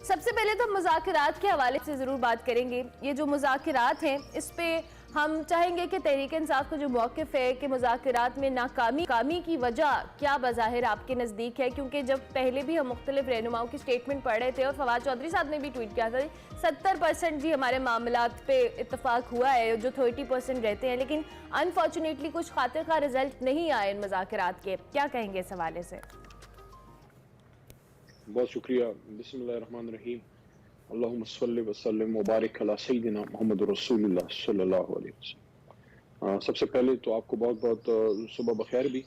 سب سے پہلے تو مذاکرات کے حوالے سے ضرور بات کریں گے. یہ جو مذاکرات ہیں اس پہ ہم چاہیں گے کہ تحریک انصاف کا جو موقف ہے کہ مذاکرات میں ناکامی کی وجہ کیا بظاہر آپ کے نزدیک ہے, کیونکہ جب پہلے بھی ہم مختلف رہنماؤں کی سٹیٹمنٹ پڑھ رہے تھے اور فواد چودھری صاحب نے بھی ٹویٹ کیا تھا 70% جی ہمارے معاملات پہ اتفاق ہوا ہے, جو 30% رہتے ہیں, لیکن انفارچونیٹلی کچھ خاطر خواہ رزلٹ نہیں آئے ان مذاکرات کے. کیا کہیں گے اس حوالے سے؟ بہت شکریہ. بسم اللہ الرحمن الرحیم. اللہم صلی وسلم مبارک علی سیدنا محمد رسول اللہ صلی اللہ علیہ وسلم. سب سے پہلے تو آپ کو بہت بہت صبح بخیر بھی.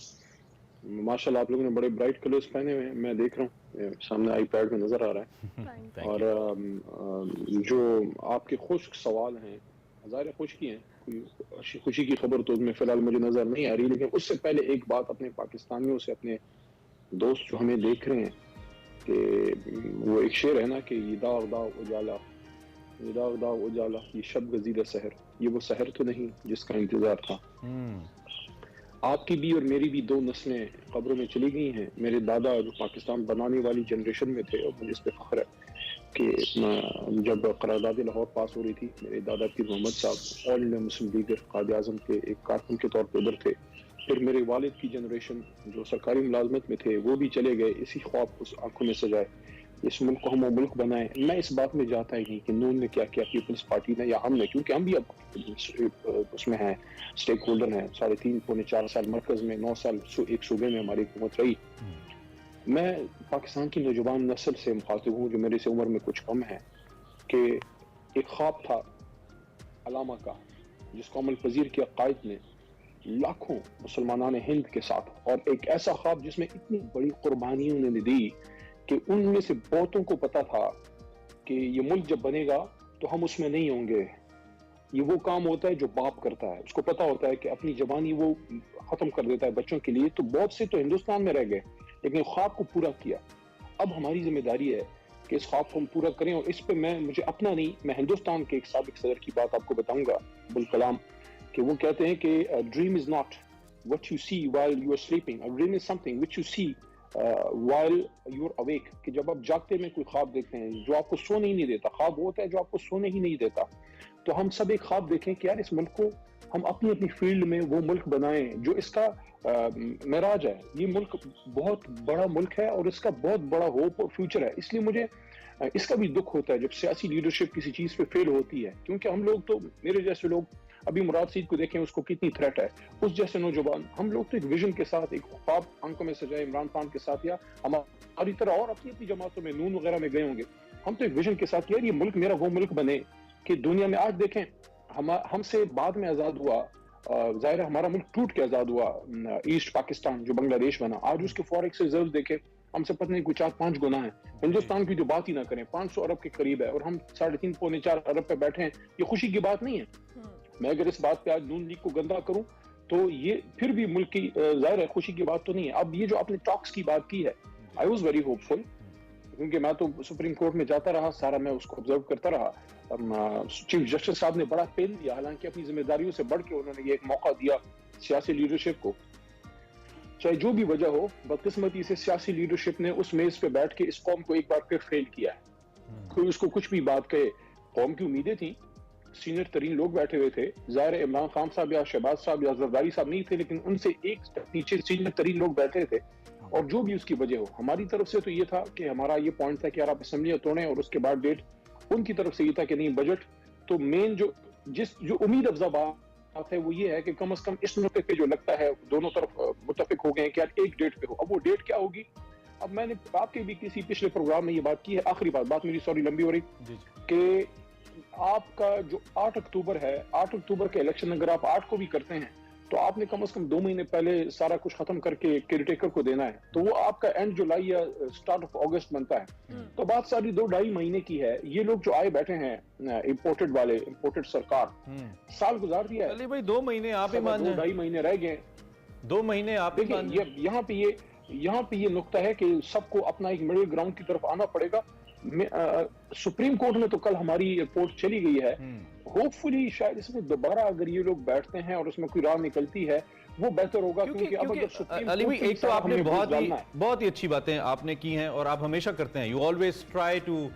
ماشاءاللہ آپ لوگوں نے بڑے برائٹ کلرز پہنے ہوئے ہیں, میں دیکھ رہا ہوں سامنے آئی پیڈ میں نظر آ رہا ہے. اور جو آپ کے خشک سوال ہیں ظاہر خشکی ہیں, کوئی خوشی کی خبر تو میں فی الحال مجھے نظر نہیں آ رہی, لیکن اس سے پہلے ایک بات اپنے پاکستانیوں سے, اپنے دوست جو ہمیں دیکھ رہے ہیں, کہ وہ ایک شعر ہے نا کہ یہ داغ داغ اجالا, یہ داغ داغ اجالا, یہ شب گزیدہ سحر, یہ وہ سحر تو نہیں جس کا انتظار تھا. آپ کی بھی اور میری بھی 2 نسلیں قبروں میں چلی گئی ہیں. میرے دادا جو پاکستان بنانے والی جنریشن میں تھے, اور مجھے اس پہ فخر ہے کہ جب قرارداد لاہور پاس ہو رہی تھی, میرے دادا پیر محمد صاحب آل India Muslim league Quaid Azam کے ایک کارکن کے طور پہ ادھر تھے. پھر میرے والد کی جنریشن جو سرکاری ملازمت میں تھے وہ بھی چلے گئے, اسی خواب کو آنکھوں میں سجائے اس ملک کو ہم وہ ملک بنائیں. میں اس بات میں جاتا ہی نہیں کہ نون نے کیا کیا, پیپلز پارٹی نے یا ہم نے, کیونکہ ہم بھی اب اس میں ہیں, اسٹیک ہولڈر ہیں. 3.5 پونے 4 سال مرکز میں, 9 سال ایک صوبے میں ہماری حکومت رہی. میں پاکستان کی نوجوان نسل سے مخاطب ہوں جو میرے سے عمر میں کچھ کم ہے, کہ ایک خواب تھا علامہ کا جس کو عمل پذیر کیا قائد نے لاکھوں مسلمانان ہند کے ساتھ, اور ایک ایسا خواب جس میں اتنی بڑی قربانی انہوں نے دی کہ ان میں سے بہتوں کو پتا تھا کہ یہ ملک جب بنے گا تو ہم اس میں نہیں ہوں گے. یہ وہ کام ہوتا ہے جو باپ کرتا ہے, اس کو پتا ہوتا ہے کہ اپنی جوانی وہ ختم کر دیتا ہے بچوں کے لیے. تو بہت سے تو ہندوستان میں رہ گئے لیکن خواب کو پورا کیا. اب ہماری ذمہ داری ہے کہ اس خواب کو ہم پورا کریں, اور اس پہ مجھے اپنا نہیں, میں ہندوستان کے ایک سابق صدر کی بات آپ کو بتاؤں گا, ابوالکلام, کہ وہ کہتے ہیں کہ dream is not what you see while you are sleeping, a dream is something which you see while you are awake. کہ جب آپ جاگتے میں کوئی خواب دیکھتے ہیں جو آپ کو سونے ہی نہیں دیتا, خواب وہ ہوتا ہے جو آپ کو سونے ہی نہیں دیتا. تو ہم سب ایک خواب دیکھیں کہ یار اس ملک کو ہم اپنی اپنی فیلڈ میں وہ ملک بنائیں جو اس کا معراج ہے. یہ ملک بہت بڑا ملک ہے اور اس کا بہت بڑا ہوپ اور فیوچر ہے. اس لیے مجھے اس کا بھی دکھ ہوتا ہے جب سیاسی لیڈرشپ کسی چیز پہ فیل ہوتی ہے, کیونکہ ہم لوگ تو, میرے جیسے لوگ, ابھی مراد سید کو دیکھیں اس کو کتنی تھریٹ ہے, اس جیسے نوجوان, ہم لوگ تو ایک ویژن کے ساتھ, ایک خواب آنکھوں میں سجائے عمران خان کے ساتھ, یا ہماری طرح اور اپنی اپنی جماعتوں میں نون وغیرہ میں گئے ہوں گے, ہم تو ایک ویژن کے ساتھ یار یہ ملک میرا وہ ملک بنے کہ دنیا میں. آج دیکھیں ہم سے بعد میں آزاد ہوا, ظاہر ہمارا ملک ٹوٹ کے آزاد ہوا, ایسٹ پاکستان جو بنگلہ دیش بنا, آج اس کے فوریکس ریزرو دیکھیں ہم سے پتہ نہیں کوئی 4-5 گنا ہے. ہندوستان کی جو بات ہی نہ کریں 500 ارب کے قریب ہے, اور ہم 3.5 پونے 4 ارب پہ بیٹھے ہیں. یہ خوشی کی بات نہیں ہے. میں اگر اس بات پہ آج نون لیگ کو گندا کروں تو یہ پھر بھی ملک کی ظاہر ہے خوشی کی بات تو نہیں ہے. اب یہ جو آپ نے ٹاکس کی بات کی ہے, آئی واز ویری ہوپ فل, کیونکہ میں تو سپریم کورٹ میں جاتا رہا, سارا میں اس کو آبزرو کرتا رہا. چیف جسٹس صاحب نے بڑا پین دیا, حالانکہ اپنی ذمہ داریوں سے بڑھ کے انہوں نے یہ ایک موقع دیا سیاسی لیڈرشپ کو. چاہے جو بھی وجہ ہو, بدقسمتی سے سیاسی لیڈرشپ نے اس میز پہ بیٹھ کے اس قوم کو ایک بار پھر فیل کیا ہے. کوئی اس کو کچھ بھی بات کہے, قوم کی امیدیں تھیں, سینئر ترین لوگ بیٹھے ہوئے تھے, ظاہر عمران خان صاحب یا شہباز صاحب یا زرداری صاحب نہیں تھے, لیکن ان سے ایک نیچے سینئر ترین لوگ بیٹھے تھے. اور جو بھی اس کی وجہ ہو, ہماری طرف سے تو یہ تھا کہ ہمارا یہ پوائنٹ تھا کہ یار آپ اسمبلیاں توڑیں, اور اس کے بعد ڈیٹ. ان کی طرف سے یہ تھا کہ نہیں بجٹ تو مین جو امید افزا بات ہے وہ یہ ہے کہ کم از کم اس نقطے پہ جو لگتا ہے دونوں طرف متفق ہو گئے ہیں کہ یار ایک ڈیٹ پہ ہو. اب وہ ڈیٹ کیا ہوگی؟ اب میں نے آپ کے بھی کسی پچھلے پروگرام میں یہ بات کی ہے, آخری بات میری سوری لمبی ہو رہی, کہ آپ کا جو 8 اکتوبر ہے, 8 اکتوبر کے الیکشن اگر آپ 8 کو بھی کرتے ہیں تو آپ نے کم از کم 2 مہینے پہلے سارا کچھ ختم کر کے کیئر ٹیکر کو دینا ہے. تو وہ آپ کا اینڈ جولائی یا سٹارٹ آف اگست بنتا ہے. تو بات ساری 2-2.5 مہینے کی ہے. یہ لوگ جو آئے بیٹھے ہیں امپورٹڈ والے, امپورٹڈ سرکار, سال گزار دیا ہے. چلیے بھائی 2 مہینے آپ ہی مان جائیں, 2-2.5 مہینے رہ گئے, 2 مہینے آپ ہی مان جائیں. یہاں پہ یہ نقطہ ہے کہ سب کو اپنا ایک مڈل گراؤنڈ کی طرف آنا پڑے گا. سپریم کورٹ میں تو کل ہماری رپورٹ چلی گئی ہے, ہوپ فلی شاید اس میں دوبارہ اگر یہ لوگ بیٹھتے ہیں اور اس میں کوئی راہ نکلتی ہے وہ بہتر ہوگا. کیونکہ علی بھائی ایک تو آپ نے بہت ہی اچھی باتیں آپ نے کی ہیں اور آپ ہمیشہ کرتے ہیں. یو آلویز ٹرائی ٹو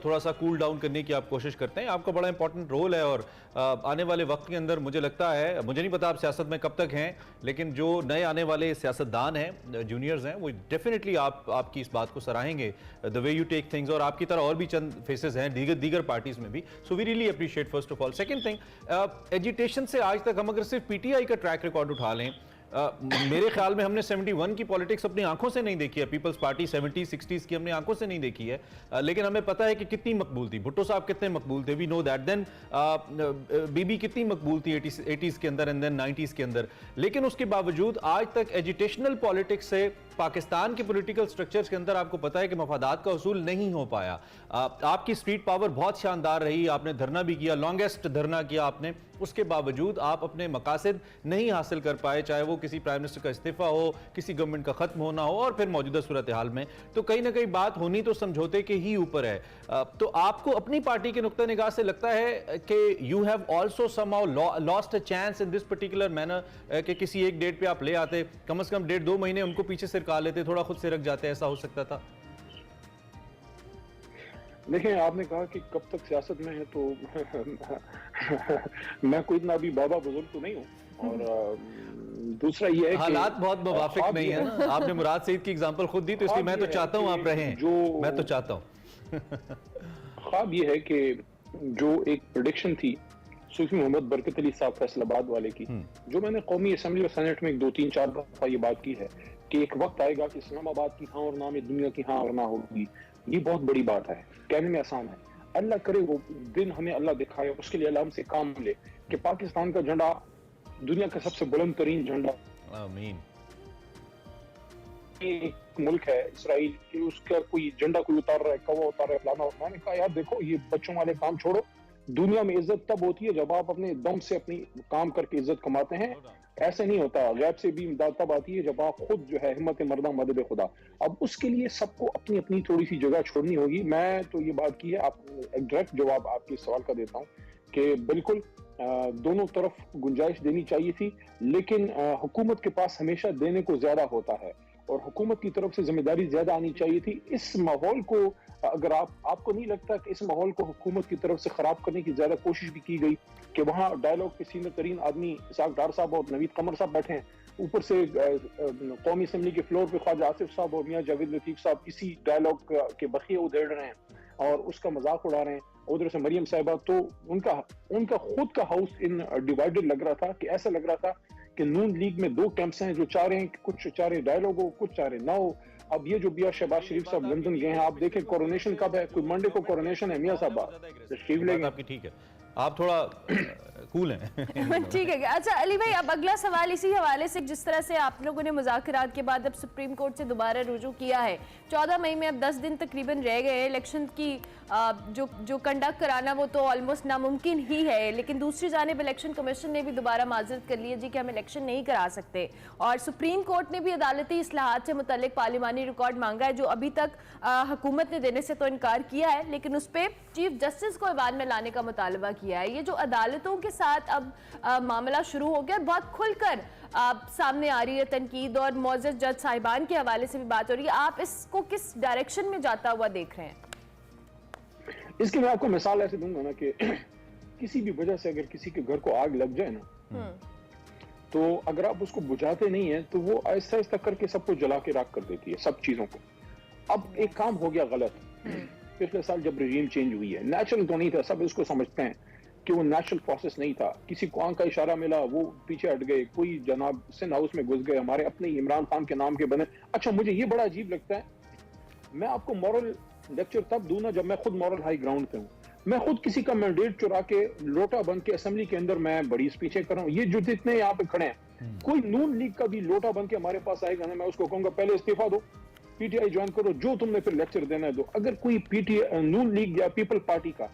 تھوڑا سا کول ڈاؤن کرنے کی آپ کوشش کرتے ہیں. آپ کا بڑا امپورٹنٹ رول ہے اور آنے والے وقت کے اندر مجھے لگتا ہے, مجھے نہیں پتا آپ سیاست میں کب تک ہیں, لیکن جو نئے آنے والے سیاستدان ہیں, جونیئرز ہیں, وہ ڈیفینیٹلی آپ کی اس بات کو سراہیں گے, the way you take things. اور آپ کی طرح اور بھی چند فیسز ہیں دیگر پارٹیز میں بھی. So we really appreciate first of all. Second thing, agitation سے آج تک ہم اگر صرف پی ٹی آئی کا ٹریک ریکارڈ اٹھا لیں, میرے خیال میں ہم نے 71 کی پولیٹکس اپنی آنکھوں سے نہیں دیکھی ہے. پیپلز پارٹی 70s 60s کی ہم نے آنکھوں سے نہیں دیکھی ہے, لیکن ہمیں پتا ہے کہ کتنی مقبول تھی. بھٹو صاحب کتنے مقبول تھے, وی نو دیٹ. دین بی بی کتنی مقبول تھی 80s کے اندر اینڈ دین 90s کے اندر. لیکن اس کے باوجود آج تک ایجیٹیشنل پولیٹکس سے پاکستان کے پولیٹیکل سٹرکچرز کے اندر آپ کو پتا ہے کہ مفادات کا حصول نہیں ہو پایا. آپ کی اسٹریٹ پاور بہت شاندار رہی, آپ نے دھرنا بھی کیا, لانگسٹ دھرنا کیا آپ نے, اس کے باوجود آپ اپنے مقاصد نہیں حاصل کر پائے, چاہے وہ کسی پرائم منسٹر کا استعفیٰ ہو, کسی گورنمنٹ کا ختم ہونا ہو, اور پھر موجودہ صورتحال میں تو کہیں نہ کہیں بات ہونی تو سمجھوتے کے ہی اوپر ہے. تو آپ کو اپنی پارٹی کے نقطہ نگاہ سے لگتا ہے کہ you have also some how last a chance in this particular manner, کہ کسی ایک ڈیٹ پہ آپ لے آتے, کم از کم 1.5-2 مہینے ان کو پیچھے سرکا لیتے, تھوڑا خود سے رکھ جاتے, ایسا ہو سکتا تھا؟ دیکھیں, آپ نے کہا کہ کب تک سیاست میں ہے, تو میں کوئی اتنا ابھی بابا بزرگ تو نہیں ہوں, اور دوسرا یہ ہے کہ حالات بہت موافق نہیں ہیں نا. آپ نے مراد سعید کی اگزامپل خود دی, تو اس لیے میں تو چاہتا ہوں آپ رہیں, میں تو چاہتا ہوں. خواب یہ ہے کہ جو ایک پریڈکشن تھی صوفی محمد برکت علی صاحب فیصل آباد والے کی, جو میں نے قومی اسمبلی اور سینٹ میں 2-3-4 دفعہ یہ بات کی ہے کہ ایک وقت آئے گا کہ اسلام آباد کی ہاں اور نہ میں دنیا کی ہاں اور نہ ہوگی. یہ بہت بڑی بات ہے, کہنے میں آسان ہے. اللہ کرے وہ دن ہمیں اللہ دکھائے, اس کے لیے اللہ ہم سے کام لے کہ پاکستان کا جھنڈا دنیا کا سب سے بلند ترین جھنڈا, آمین, ایک ملک ہے اسرائیل, کہ اس کا کوئی جھنڈا کوئی اتار رہا ہے, کوا اتار رہا ہے, فلانا. میں نے کہا یار دیکھو, یہ بچوں والے کام چھوڑو. دنیا میں عزت تب ہوتی ہے جب آپ اپنے دم سے اپنی کام کر کے عزت کماتے ہیں. ایسے نہیں ہوتا. غیب سے بھی امداد تب آتی ہے جب آپ خود جو ہے ہمت مردہ مدد خدا. اب اس کے لیے سب کو اپنی اپنی تھوڑی سی جگہ چھوڑنی ہوگی. میں تو یہ بات کی ہے, آپ ایک ڈائریکٹ جواب آپ کے سوال کا دیتا ہوں کہ بالکل دونوں طرف گنجائش دینی چاہیے تھی, لیکن حکومت کے پاس ہمیشہ دینے کو زیادہ ہوتا ہے اور حکومت کی طرف سے ذمہ داری زیادہ آنی چاہیے تھی. اس ماحول کو اگر آپ کو نہیں لگتا کہ اس ماحول کو حکومت کی طرف سے خراب کرنے کی زیادہ کوشش بھی کی گئی, کہ وہاں ڈائیلاگ کے سینئر ترین آدمی اسحاق ڈار صاحب اور نوید قمر صاحب بیٹھے ہیں, اوپر سے قومی اسمبلی کے فلور پہ خواجہ آصف صاحب اور میاں جاوید لطیف صاحب کسی ڈائیلاگ کے بخیے ادھیڑ رہے ہیں اور اس کا مذاق اڑا رہے ہیں. ادھر سے مریم صاحبہ, تو ان کا خود کا ہاؤس ان ڈیوائیڈڈ لگ رہا تھا, کہ ایسا لگ رہا تھا کہ نون لیگ میں 2 کیمپس ہیں, جو چاہ رہے ہیں کہ کچھ چاہ رہے ڈائیلاگ ہو, کچھ چاہ رہے نہ ہو. اب یہ جو بیا شہباز شریف صاحب لندن گئے ہیں, آپ دیکھیں کورونیشن کب ہے, کوئی منڈے کو کورونیشن ہے. میاں صاحبہ تشریف لیں گے, آپ کی ٹھیک ہے, آپ تھوڑا کول ہیں. ٹھیک ہے. اچھا علی بھائی, اب اگلا سوال اسی حوالے سے, جس طرح سے آپ لوگوں نے مذاکرات کے بعد اب سپریم کورٹ سے دوبارہ رجوع کیا ہے, 14 مئی میں اب 10 دن تقریباً رہ گئے ہیں. الیکشن کی جو کنڈکٹ کرانا وہ تو آلموسٹ ناممکن ہی ہے, لیکن دوسری جانب الیکشن کمیشن نے بھی دوبارہ معذرت کر لی ہے جی کہ ہم الیکشن نہیں کرا سکتے, اور سپریم کورٹ نے بھی عدالتی اصلاحات سے متعلق پارلیمانی ریکارڈ مانگا ہے, جو ابھی تک حکومت نے دینے سے تو انکار کیا ہے, لیکن اس پہ چیف جسٹس کو ایوان میں لانے کا مطالبہ کیا ہے. یہ جو عدالتوں کے ساتھ اب معاملہ شروع ہو گیا, بہت کھل کر سامنے آ رہی ہے تنقید, اور معزز جج صاحبان کے حوالے سے بھی بات ہو رہی ہے. آپ اس کو کس ڈائریکشن میں جاتا ہوا دیکھ رہے ہیں؟ اس کی میں آپ کو مثال ایسے دوں گا نا کہ کسی بھی وجہ سے اگر کسی کے گھر کو آگ لگ جائے نا, تو اگر آپ اس کو بجھاتے نہیں ہیں تو وہ آہستہ آہستہ کر کے سب کو جلا کے راکھ کر دیتی ہے, سب چیزوں کو. اب ایک کام ہو گیا غلط, پچھلے سال جب رجیم چینج ہوئی ہے, نیچرل تو نہیں تھا, سب اس کو سمجھتے ہیں کہ وہ نیچرل پروسیس نہیں تھا. کسی کو آنکھ کا اشارہ ملا, وہ پیچھے ہٹ گئے, کوئی جناب سندھ ہاؤس میں گھس گئے, ہمارے اپنے عمران خان کے نام کے بنے. اچھا, مجھے یہ بڑا عجیب لگتا ہے, میں آپ کو مورل لیکچر تب دوں نا جب میں خود مورل ہائی گراؤنڈ پہ ہوں. میں خود کسی کا مینڈیٹ چرا کے لوٹا بن کے اسمبلی کے اندر میں بڑی اسپیچیں کر رہا ہوں. یہ جو جتنے یہاں پہ کھڑے ہیں, کوئی نون لیگ کا بھی لوٹا بن کے ہمارے پاس آئے گا نا, میں اس کو کہوں گا پہلے استعفیٰ دو, پی ٹی آئی جوائن کرو, جو تم نے پھر لیکچر دینا ہے دو. اگر کوئی نون لیگ یا پیپل پارٹی کا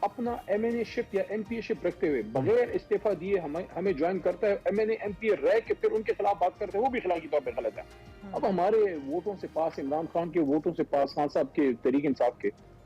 اپنا ایم این اے شپ یا ایم پی اے شپ رکھتے ہوئے بغیر استعفیٰ دیے ہمیں جوائن کرتا ہے, M N A M P A رہ کے پھر ان کے خلاف بات کرتے ہیں, وہ بھی اخلاقی طور پہ غلط ہے. اب ہمارے ووٹوں سے پاس, عمران خان کے ووٹوں سے پاس, خان صاحب کے تحریک انصاف کے,